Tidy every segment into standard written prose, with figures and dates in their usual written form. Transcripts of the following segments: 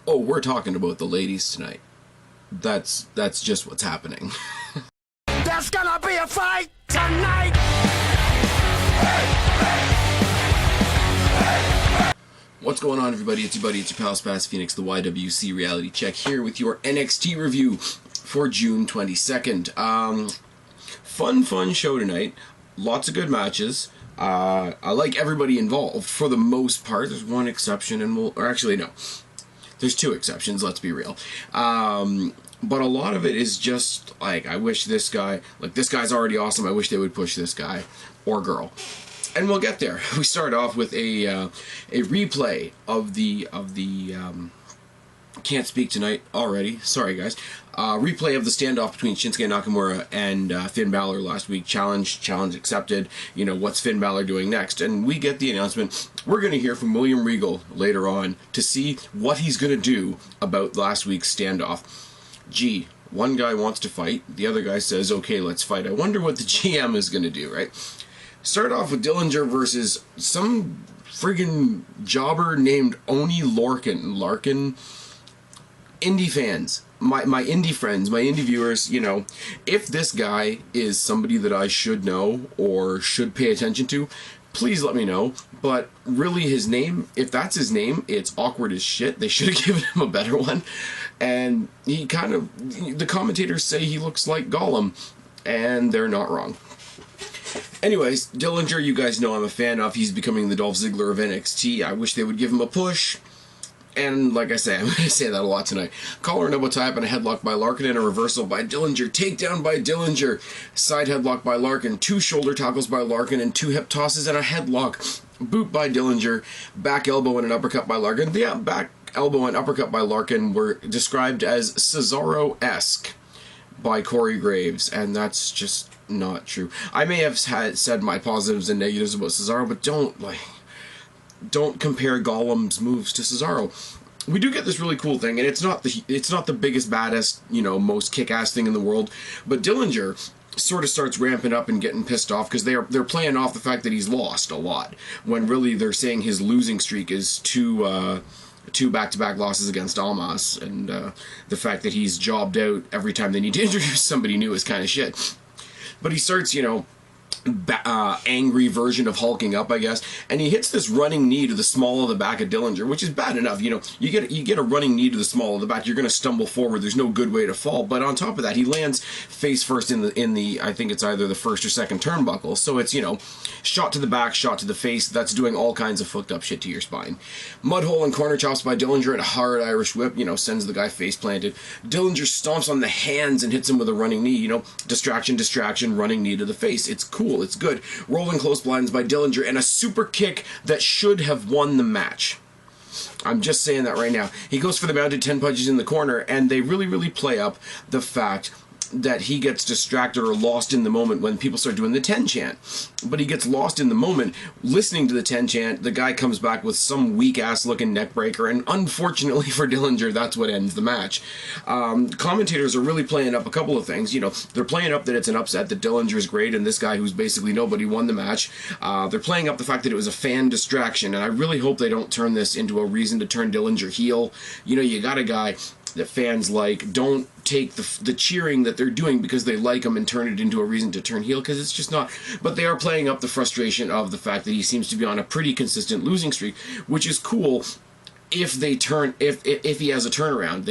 Oh, we're talking about the ladies tonight. That's just what's happening. There's gonna be a fight tonight! What's going on, everybody? It's your buddy, it's your pal Spaz Phoenix, the YWC Reality Check here with your NXT review for June 22nd. Fun show tonight. Lots of good matches. I like everybody involved for the most part. There's one exception, and there's two exceptions, let's be real. But a lot of it is just, like, I wish this guy, this guy's already awesome, I wish they would push this guy, or girl. And we'll get there. We start off with a replay of the can't speak tonight already, sorry guys. Replay of the standoff between Shinsuke Nakamura and Finn Balor last week. Challenge accepted. You know, what's Finn Balor doing next? And we get the announcement. We're going to hear from William Regal later on to see what he's going to do about last week's standoff. Gee, one guy wants to fight. The other guy says, okay, let's fight. I wonder what the GM is going to do, right? Start off with Dillinger versus some friggin' jobber named Oni Larkin. Indie fans, my indie friends, my indie viewers, you know, if this guy is somebody that I should know or should pay attention to, please let me know. But really, his name, if that's his name, it's awkward as shit. They should have given him a better one. And he kind of, the commentators say he looks like Gollum, and they're not wrong. Anyways, Dillinger, you guys know I'm a fan of. He's becoming the Dolph Ziggler of NXT. I wish they would give him a push. And like I say, I'm going to say that a lot tonight. Collar and elbow tie up and a headlock by Larkin and a reversal by Dillinger. Takedown by Dillinger. Side headlock by Larkin. 2 shoulder tackles by Larkin and 2 hip tosses and a headlock. Boot by Dillinger. Back elbow and an uppercut by Larkin. The back elbow and uppercut by Larkin were described as Cesaro-esque by Corey Graves, and that's just not true. I may have said my positives and negatives about Cesaro, but don't compare Gollum's moves to Cesaro. We do get this really cool thing, and it's not the biggest, baddest, you know, most kick-ass thing in the world, but Dillinger sort of starts ramping up and getting pissed off because they're playing off the fact that he's lost a lot, when really they're saying his losing streak is two back-to-back losses against Almas, and the fact that he's jobbed out every time they need to introduce somebody new is kind of shit. But he starts, you know, angry version of hulking up, I guess, and he hits this running knee to the small of the back of Dillinger, which is bad enough. You know, you get a running knee to the small of the back, you're going to stumble forward. There's no good way to fall. But on top of that, he lands face first in the I think it's either the first or second turnbuckle. So it's, you know, shot to the back, shot to the face. That's doing all kinds of fucked up shit to your spine. Mudhole and corner chops by Dillinger and a hard Irish whip, you know, sends the guy face planted. Dillinger stomps on the hands and hits him with a running knee. You know, distraction, running knee to the face. It's cool. It's good. Rolling close blinds by Dillinger and a super kick that should have won the match. I'm just saying that right now. He goes for the mounted 10 punches in the corner, and they really play up the fact that he gets distracted or lost in the moment when people start doing the 10 chant. But he gets lost in the moment listening to the 10 chant. The guy comes back with some weak-ass looking neck breaker, and unfortunately for Dillinger, that's what ends the match. Commentators are really playing up a couple of things. You know, they're playing up that it's an upset, that Dillinger's great, and this guy who's basically nobody won the match. They're playing up the fact that it was a fan distraction, and I really hope they don't turn this into a reason to turn Dillinger heel. You know, you got a guy that fans like. Don't take the cheering that they're doing because they like him and turn it into a reason to turn heel, because it's just not. But they are playing up the frustration of the fact that he seems to be on a pretty consistent losing streak, which is cool if he has a turnaround.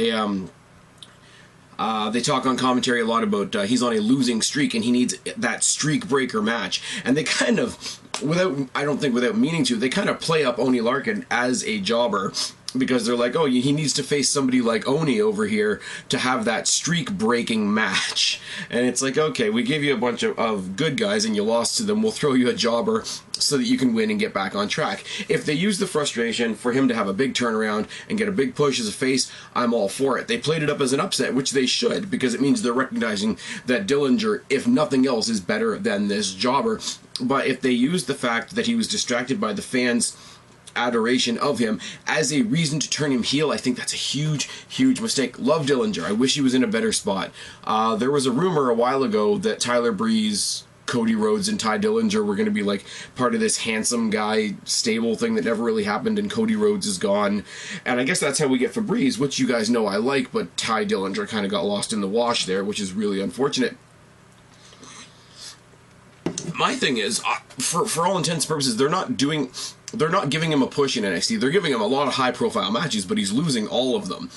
They talk on commentary a lot about he's on a losing streak and he needs that streak breaker match, and they kind of, without meaning to, they kind of play up Oni Larkin as a jobber, because they're like, oh, he needs to face somebody like Oni over here to have that streak-breaking match. And it's like, okay, we gave you a bunch of good guys and you lost to them. We'll throw you a jobber so that you can win and get back on track. If they use the frustration for him to have a big turnaround and get a big push as a face, I'm all for it. They played it up as an upset, which they should, because it means they're recognizing that Dillinger, if nothing else, is better than this jobber. But if they use the fact that he was distracted by the fans' adoration of him as a reason to turn him heel, I think that's a huge mistake. Love Dillinger. I wish he was in a better spot. There was a rumor a while ago that Tyler Breeze Cody Rhodes and Ty Dillinger were going to be like part of this handsome guy stable thing that never really happened, and Cody Rhodes is gone. And I guess that's how we get Febreze, which you guys know I like, but Ty Dillinger kind of got lost in the wash there, which is really unfortunate. My thing is, for all intents and purposes, they're not giving him a push in NXT. They're giving him a lot of high-profile matches, but he's losing all of them.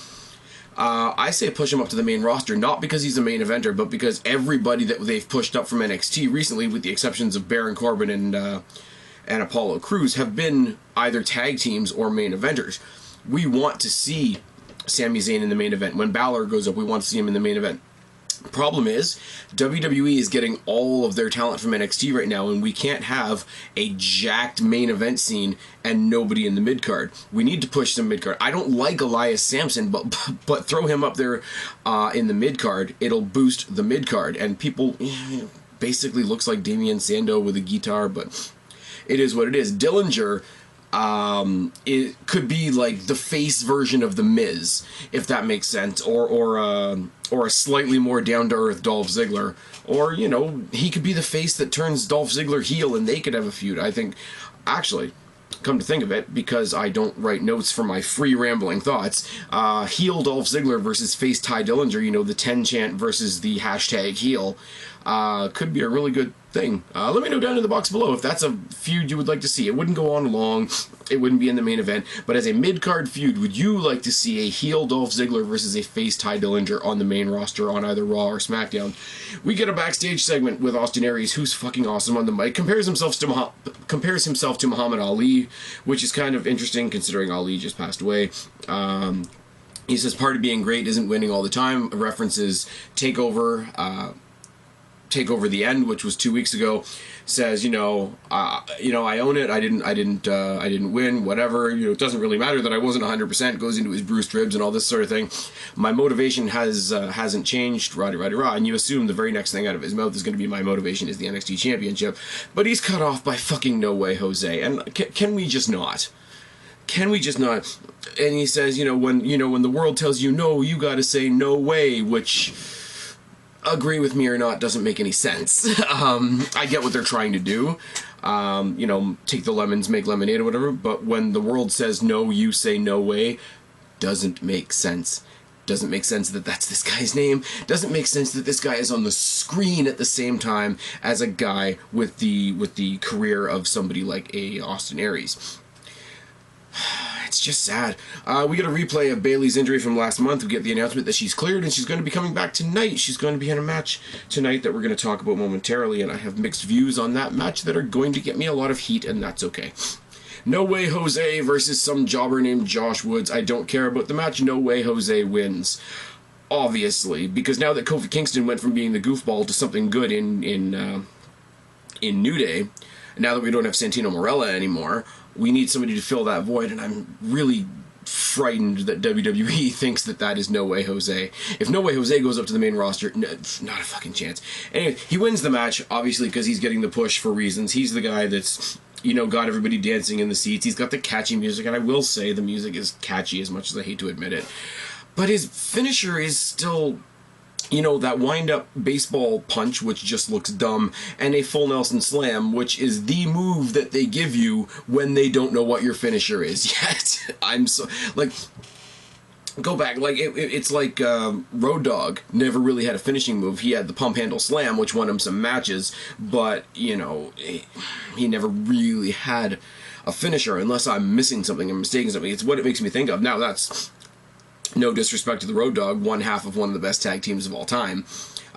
I say push him up to the main roster, not because he's a main eventer, but because everybody that they've pushed up from NXT recently, with the exceptions of Baron Corbin and Apollo Crews, have been either tag teams or main eventers. We want to see Sami Zayn in the main event. When Balor goes up, we want to see him in the main event. Problem is, WWE is getting all of their talent from NXT right now, and we can't have a jacked main event scene and nobody in the mid-card. We need to push some mid-card. I don't like Elias Sampson, but throw him up there in the mid-card. It'll boost the mid-card, and people, basically looks like Damian Sandow with a guitar, but it is what it is. Dillinger, it could be like the face version of the Miz, if that makes sense, or a slightly more down-to-earth Dolph Ziggler, or he could be the face that turns Dolph Ziggler heel, and they could have a feud. I think, actually, come to think of it, because I don't write notes for my free rambling thoughts, heel Dolph Ziggler versus face Ty Dillinger, the 10 chant versus the hashtag heel, could be a really good thing. Let me know down in the box below if that's a feud you would like to see. It wouldn't go on long, it wouldn't be in the main event, but as a mid-card feud, would you like to see a heel Dolph Ziggler versus a face Ty Dillinger on the main roster on either Raw or SmackDown? We get a backstage segment with Austin Aries, who's fucking awesome on the mic, compares himself to Muhammad Ali, which is kind of interesting considering Ali just passed away. He says part of being great isn't winning all the time, references Takeover the End, which was 2 weeks ago. Says, I own it. I didn't win. Whatever. It doesn't really matter that I wasn't 100%. Goes into his bruised ribs and all this sort of thing. My motivation hasn't changed. Rah. And you assume the very next thing out of his mouth is going to be my motivation is the NXT Championship, but he's cut off by fucking No Way Jose. And can we just not? Can we just not? And he says, when the world tells you no, you got to say no way, which, agree with me or not, doesn't make any sense. I get what they're trying to do. Take the lemons, make lemonade or whatever, but when the world says no, you say no way, doesn't make sense. Doesn't make sense that that's this guy's name. Doesn't make sense that this guy is on the screen at the same time as a guy with the career of somebody like a Austin Aries. It's just sad. We get a replay of Bayley's injury from last month. We get the announcement that she's cleared and she's going to be coming back tonight. She's going to be in a match tonight that we're going to talk about momentarily, and I have mixed views on that match that are going to get me a lot of heat, and that's okay. No Way Jose versus some jobber named Josh Woods. I don't care about the match. No Way Jose wins. Obviously, because now that Kofi Kingston went from being the goofball to something good in New Day, now that we don't have Santino Marella anymore, we need somebody to fill that void, and I'm really frightened that WWE thinks that is No Way Jose. If No Way Jose goes up to the main roster, no, not a fucking chance. Anyway, he wins the match, obviously, because he's getting the push for reasons. He's the guy that's, got everybody dancing in the seats. He's got the catchy music, and I will say the music is catchy as much as I hate to admit it. But his finisher is still, that wind-up baseball punch, which just looks dumb, and a full Nelson Slam, which is the move that they give you when they don't know what your finisher is yet. I'm so... go back. It's like Road Dogg never really had a finishing move. He had the pump handle slam, which won him some matches, but, he never really had a finisher, unless I'm missing something, I'm mistaking something. It's what it makes me think of. Now, that's... no disrespect to the Road Dogg, one half of one of the best tag teams of all time,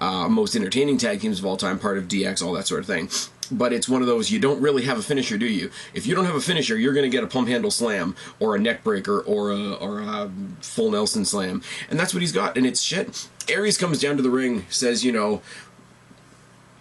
most entertaining tag teams of all time, part of DX, all that sort of thing. But it's one of those, you don't really have a finisher, do you? If you don't have a finisher, you're going to get a pump handle slam, or a neck breaker, or a full Nelson Slam. And that's what he's got, and it's shit. Aries comes down to the ring, says,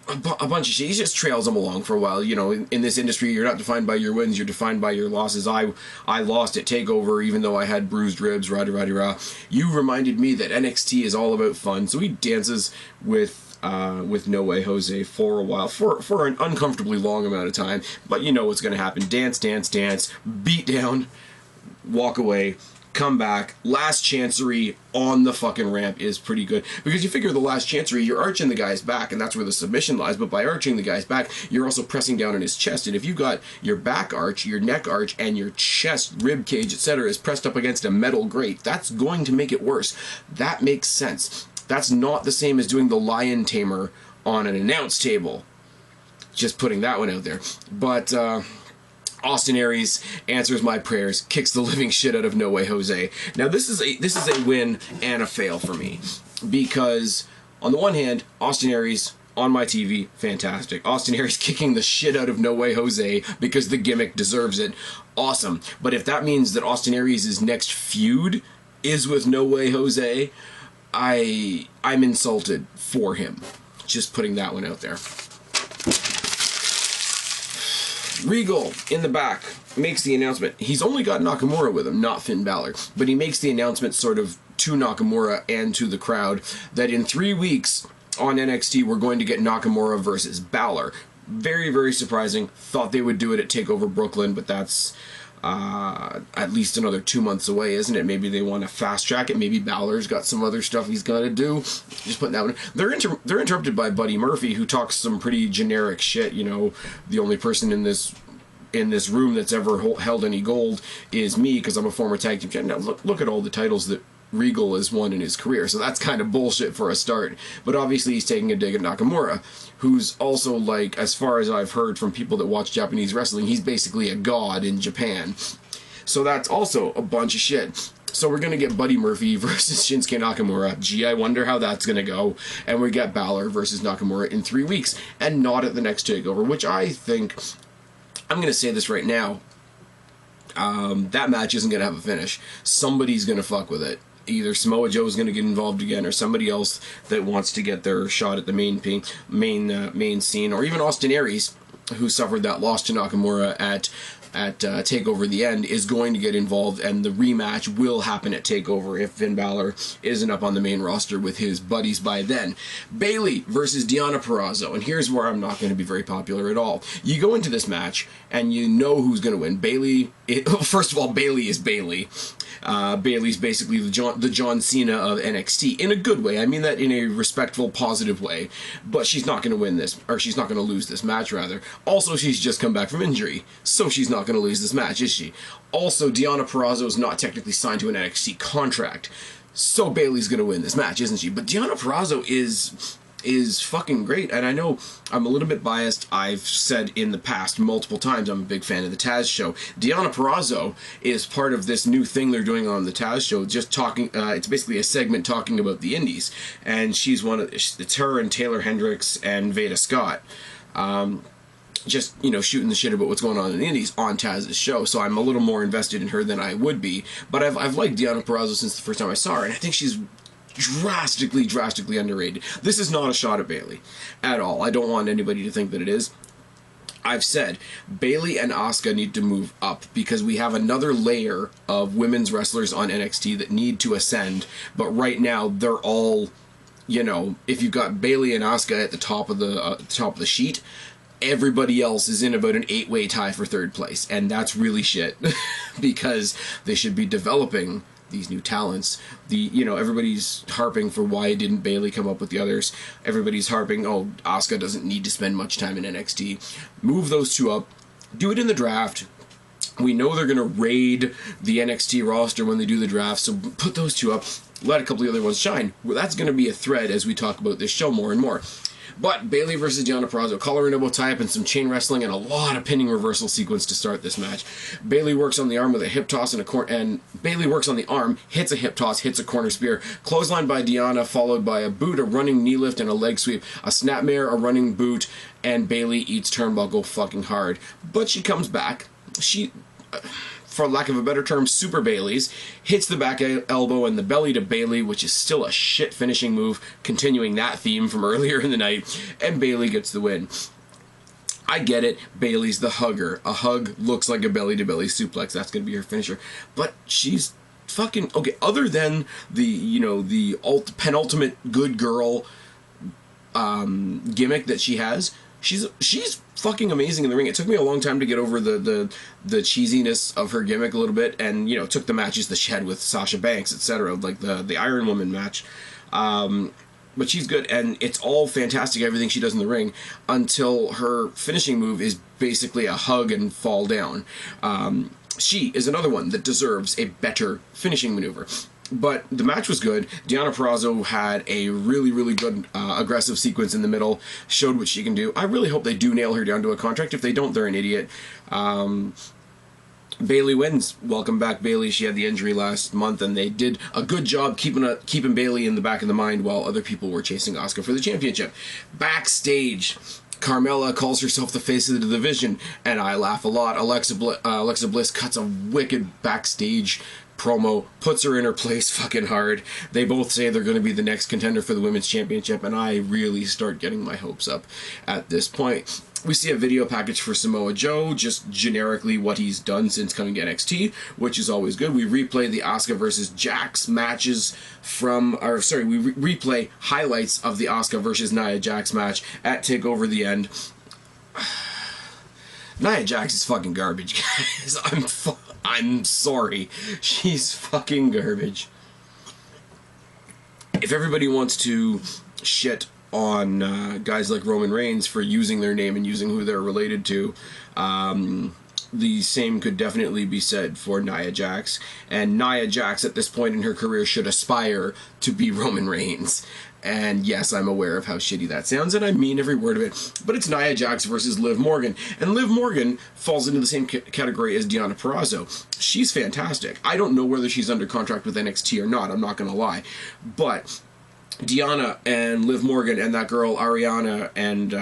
a bunch of shit. He just trails them along for a while. In this industry, you're not defined by your wins, you're defined by your losses. I lost at TakeOver even though I had bruised ribs, rah. You reminded me that NXT is all about fun. So he dances with No Way Jose for a while, for an uncomfortably long amount of time. But you know what's going to happen. Dance, beat down, walk away. come back. Last Chancery on the fucking ramp is pretty good. Because you figure the Last Chancery, you're arching the guy's back, and that's where the submission lies, but by arching the guy's back, you're also pressing down on his chest, and if you've got your back arch, your neck arch, and your chest, rib cage, etc. is pressed up against a metal grate, that's going to make it worse. That makes sense. That's not the same as doing the Lion Tamer on an announce table. Just putting that one out there. But, Austin Aries answers my prayers, kicks the living shit out of No Way Jose. Now this is a win and a fail for me, because on the one hand, Austin Aries on my TV, fantastic. Austin Aries kicking the shit out of No Way Jose because the gimmick deserves it, awesome. But if that means that Austin Aries' next feud is with No Way Jose, I'm insulted for him. Just putting that one out there. Regal, in the back, makes the announcement. He's only got Nakamura with him, not Finn Balor. But he makes the announcement sort of to Nakamura and to the crowd that in 3 weeks on NXT we're going to get Nakamura versus Balor. Very, very surprising. Thought they would do it at TakeOver Brooklyn, but that's at least another 2 months away, isn't it? Maybe they want to fast track it. Maybe Balor's got some other stuff he's got to do. Just putting that one. They're interrupted by Buddy Murphy, who talks some pretty generic shit. You know, the only person in this room that's ever held any gold is me, because I'm a former tag team champion. Now look at all the titles that Regal has won in his career, so that's kind of bullshit for a start. But obviously he's taking a dig at Nakamura, who's also, like, as far as I've heard from people that watch Japanese wrestling, he's basically a god in Japan. So that's also a bunch of shit. So we're going to get Buddy Murphy versus Shinsuke Nakamura. Gee, I wonder how that's going to go. And we get Balor versus Nakamura in 3 weeks, and not at the next TakeOver, which I think, I'm going to say this right now, that match isn't going to have a finish. Somebody's going to fuck with it. Either Samoa Joe's going to get involved again, or somebody else that wants to get their shot at the main scene, or even Austin Aries, who suffered that loss to Nakamura at TakeOver the End, is going to get involved, and the rematch will happen at TakeOver if Finn Balor isn't up on the main roster with his buddies by then. Bayley versus Deonna Purrazzo, and here's where I'm not going to be very popular at all. You go into this match, and you know who's going to win. Bayley, first of all, Bayley is Bayley. Bayley's basically the John Cena of NXT, in a good way. I mean that in a respectful, positive way. But she's not going to win this, or she's not going to lose this match, rather. Also, she's just come back from injury, so she's not going to lose this match, is she? Also, Deonna Purrazzo is not technically signed to an NXT contract, so Bayley's going to win this match, isn't she? But Deonna Purrazzo is fucking great, and I know I'm a little bit biased. I've said in the past multiple times I'm a big fan of the Taz show. Deonna Purrazzo is part of this new thing they're doing on the Taz show, just talking, it's basically a segment talking about the indies, and she's it's her and Taylor Hendricks and Veda Scott, just, you know, shooting the shit about what's going on in the indies on Taz's show, so I'm a little more invested in her than I would be. But I've liked Deonna Purrazzo since the first time I saw her, and I think she's drastically underrated. This is not a shot at Bayley at all. I don't want anybody to think that it is. I've said Bayley and Asuka need to move up, because we have another layer of women's wrestlers on NXT that need to ascend, but right now they're all, you know, if you've got Bayley and Asuka at the top of the sheet, everybody else is in about an 8-way tie for third place, and that's really shit because they should be developing these new talents. Everybody's harping for why didn't Bayley come up with the others. Everybody's harping, oh, Asuka doesn't need to spend much time in NXT. Move those two up. Do it in the draft. We know they're going to raid the NXT roster when they do the draft, so put those two up. Let a couple of the other ones shine. Well, that's going to be a thread as we talk about this show more and more. But Bayley versus Deonna Purrazzo, collar and elbow tie-up and some chain wrestling and a lot of pinning reversal sequence to start this match. Bayley works on the arm with a hip toss and Bayley works on the arm, hits a hip toss, hits a corner spear, clothesline by Deonna, followed by a boot, a running knee lift, and a leg sweep, a snapmare, a running boot, and Bayley eats turnbuckle fucking hard. But she comes back. She, for lack of a better term, Super Bayley's, hits the back elbow and the belly to Bayley, which is still a shit finishing move, continuing that theme from earlier in the night, and Bayley gets the win. I get it, Bayley's the hugger. A hug looks like a belly-to-belly suplex. That's going to be her finisher. But she's fucking... Okay, other than the penultimate good girl gimmick that she has, she's fucking amazing in the ring. It took me a long time to get over the cheesiness of her gimmick a little bit, and you know, took the matches that she had with Sasha Banks, etc., like the Iron Woman match. But she's good, and it's all fantastic, everything she does in the ring, until her finishing move is basically a hug and fall down. She is another one that deserves a better finishing maneuver. But the match was good. Deonna Purrazzo had a really, really good aggressive sequence in the middle, showed what she can do. I really hope they do nail her down to a contract. If they don't, they're an idiot. Bayley wins. Welcome back, Bayley. She had the injury last month, and they did a good job keeping Bayley in the back of the mind while other people were chasing Asuka for the championship. Backstage, Carmella calls herself the face of the division, and I laugh a lot. Alexa Bliss cuts a wicked backstage promo, puts her in her place fucking hard. They both say they're going to be the next contender for the women's championship, and I really start getting my hopes up at this point. We see a video package for Samoa Joe, just generically what he's done since coming to NXT, which is always good. We replay the Asuka versus Jax matches replay highlights of the Asuka versus Nia Jax match at TakeOver the End. Nia Jax is fucking garbage, guys. I'm sorry. She's fucking garbage. If everybody wants to shit on guys like Roman Reigns for using their name and using who they're related to, the same could definitely be said for Nia Jax. And Nia Jax at this point in her career should aspire to be Roman Reigns. And yes, I'm aware of how shitty that sounds, and I mean every word of it, but it's Nia Jax versus Liv Morgan. And Liv Morgan falls into the same category as Deonna Purrazzo. She's fantastic. I don't know whether she's under contract with NXT or not, I'm not going to lie. But Deonna and Liv Morgan and that girl Ariana, and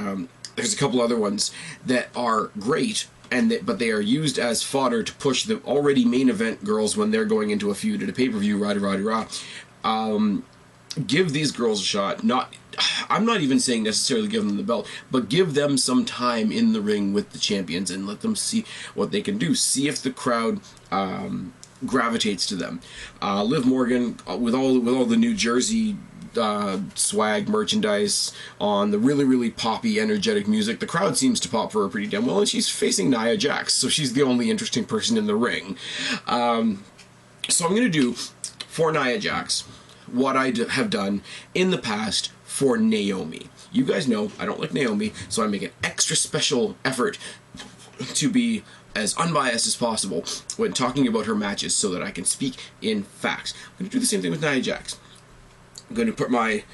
there's a couple other ones that are great, but they are used as fodder to push the already main event girls when they're going into a feud at a pay-per-view, rah-de-rah-de-rah. Give these girls a shot. I'm not even saying necessarily give them the belt, but give them some time in the ring with the champions and let them see what they can do. See if the crowd gravitates to them. Liv Morgan, with all the New Jersey swag merchandise on the really, really poppy, energetic music, the crowd seems to pop for her pretty damn well, and she's facing Nia Jax, so she's the only interesting person in the ring. So I'm going to do, for Nia Jax, what I have done in the past for Naomi. You guys know I don't like Naomi, so I make an extra special effort to be as unbiased as possible when talking about her matches so that I can speak in facts. I'm going to do the same thing with Nia Jax. I'm going to put my,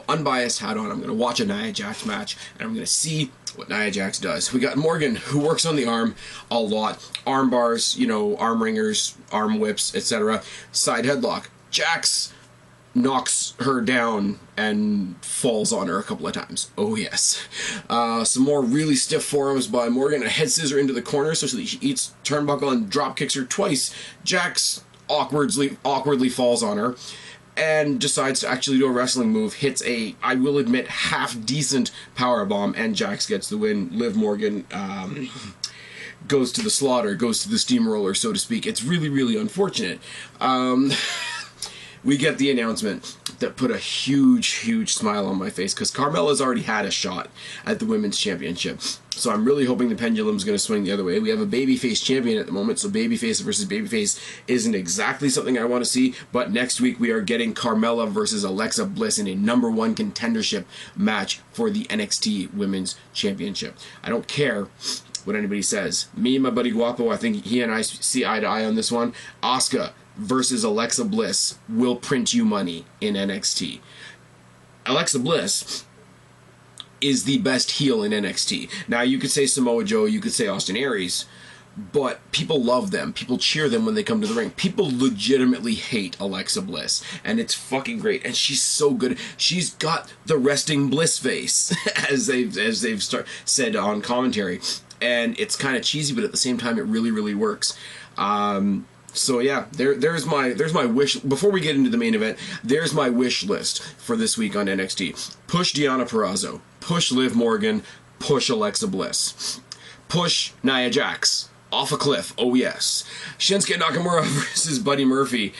unbiased hat on. I'm going to watch a Nia Jax match, and I'm going to see what Nia Jax does. We got Morgan, who works on the arm a lot. Arm bars, arm ringers, arm whips, etc. Side headlock. Jax knocks her down and falls on her a couple of times. Oh yes. Some more really stiff forearms by Morgan. A head scissor into the corner so that she eats turnbuckle and drop kicks her twice. Jax awkwardly falls on her and decides to actually do a wrestling move. Hits a, I will admit, half-decent powerbomb, and Jax gets the win. Liv Morgan goes to the slaughter, goes to the steamroller, so to speak. It's really, really unfortunate. We get the announcement that put a huge, huge smile on my face, because Carmella's already had a shot at the Women's Championship. So I'm really hoping the pendulum's going to swing the other way. We have a babyface champion at the moment, so babyface versus babyface isn't exactly something I want to see, but next week we are getting Carmella versus Alexa Bliss in a #1 contendership match for the NXT Women's Championship. I don't care what anybody says. Me and my buddy Guapo, I think he and I see eye to eye on this one. Asuka versus Alexa Bliss will print you money in NXT. Alexa Bliss is the best heel in NXT. Now, you could say Samoa Joe, you could say Austin Aries, but people love them. People cheer them when they come to the ring. People legitimately hate Alexa Bliss, and it's fucking great. And she's so good. She's got the resting Bliss face, as they've said on commentary. And it's kind of cheesy, but at the same time, it really, really works. So yeah, there's my wish. Before we get into the main event, there's my wish list for this week on NXT. Push Deonna Purrazzo, push Liv Morgan, push Alexa Bliss, push Nia Jax, off a cliff. Oh yes. Shinsuke Nakamura versus Buddy Murphy.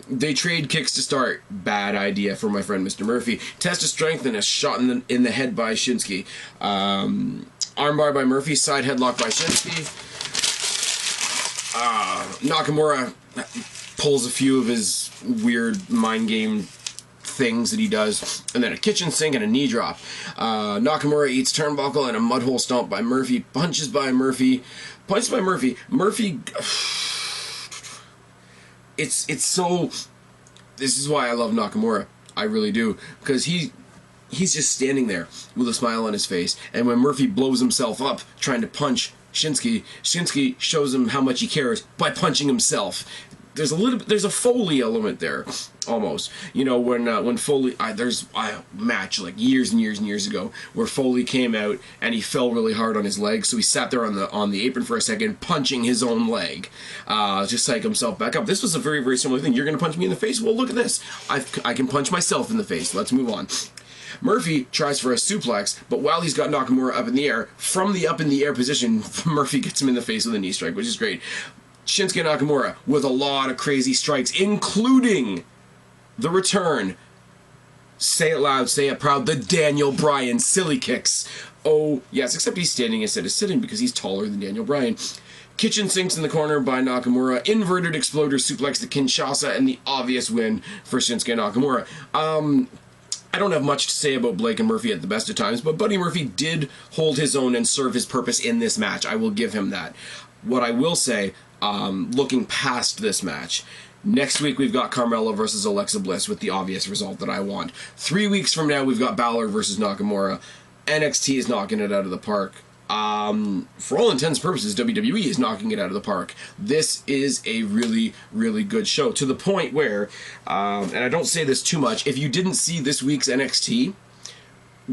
They trade kicks to start. Bad idea for my friend Mr. Murphy. Test of strength and a shot in the head by Shinsuke. Armbar by Murphy. Side headlock by Shinsuke. Nakamura pulls a few of his weird mind game things that he does, and then a kitchen sink and a knee drop. Nakamura eats turnbuckle and a mud hole stomp by Murphy. Punches by Murphy. Murphy. It's so. This is why I love Nakamura. I really do, because he's just standing there with a smile on his face, and when Murphy blows himself up trying to punch Shinsuke shows him how much he cares by punching himself. There's a Foley element there, almost. You know, when Foley, there's a match like years and years ago where Foley came out and he fell really hard on his leg, so he sat there on the apron for a second, punching his own leg, just to psych himself back up. This was a very, very similar thing. You're gonna punch me in the face? Well, look at this. I can punch myself in the face. Let's move on. Murphy tries for a suplex, but while he's got Nakamura up in the air, from the up in the air position, Murphy gets him in the face with a knee strike, which is great. Shinsuke Nakamura with a lot of crazy strikes, including the return. Say it loud, say it proud, the Daniel Bryan silly kicks. Oh, yes, except he's standing instead of sitting because he's taller than Daniel Bryan. Kitchen sinks in the corner by Nakamura. Inverted exploder suplex to Kinshasa, and the obvious win for Shinsuke Nakamura. I don't have much to say about Blake and Murphy at the best of times, but Buddy Murphy did hold his own and serve his purpose in this match. I will give him that. What I will say, looking past this match, next week we've got Carmella versus Alexa Bliss with the obvious result that I want. 3 weeks from now we've got Balor versus Nakamura. NXT is knocking it out of the park. For all intents and purposes, WWE is knocking it out of the park. This is a really, really good show, to the point where, and I don't say this too much, if you didn't see this week's NXT,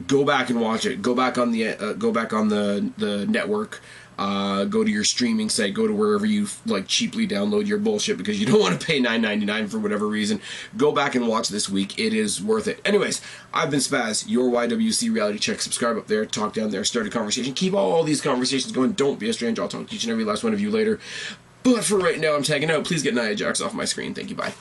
go back and watch it. Go back on the network. Go to your streaming site, go to wherever you like cheaply download your bullshit because you don't want to pay $9.99 for whatever reason. Go back and watch this week. It is worth it. Anyways, I've been Spaz, your YWC reality check. Subscribe up there, talk down there, start a conversation. Keep all these conversations going. Don't be a stranger. I'll talk to each and every last one of you later. But for right now, I'm tagging out. Please get Nia Jax off my screen. Thank you. Bye.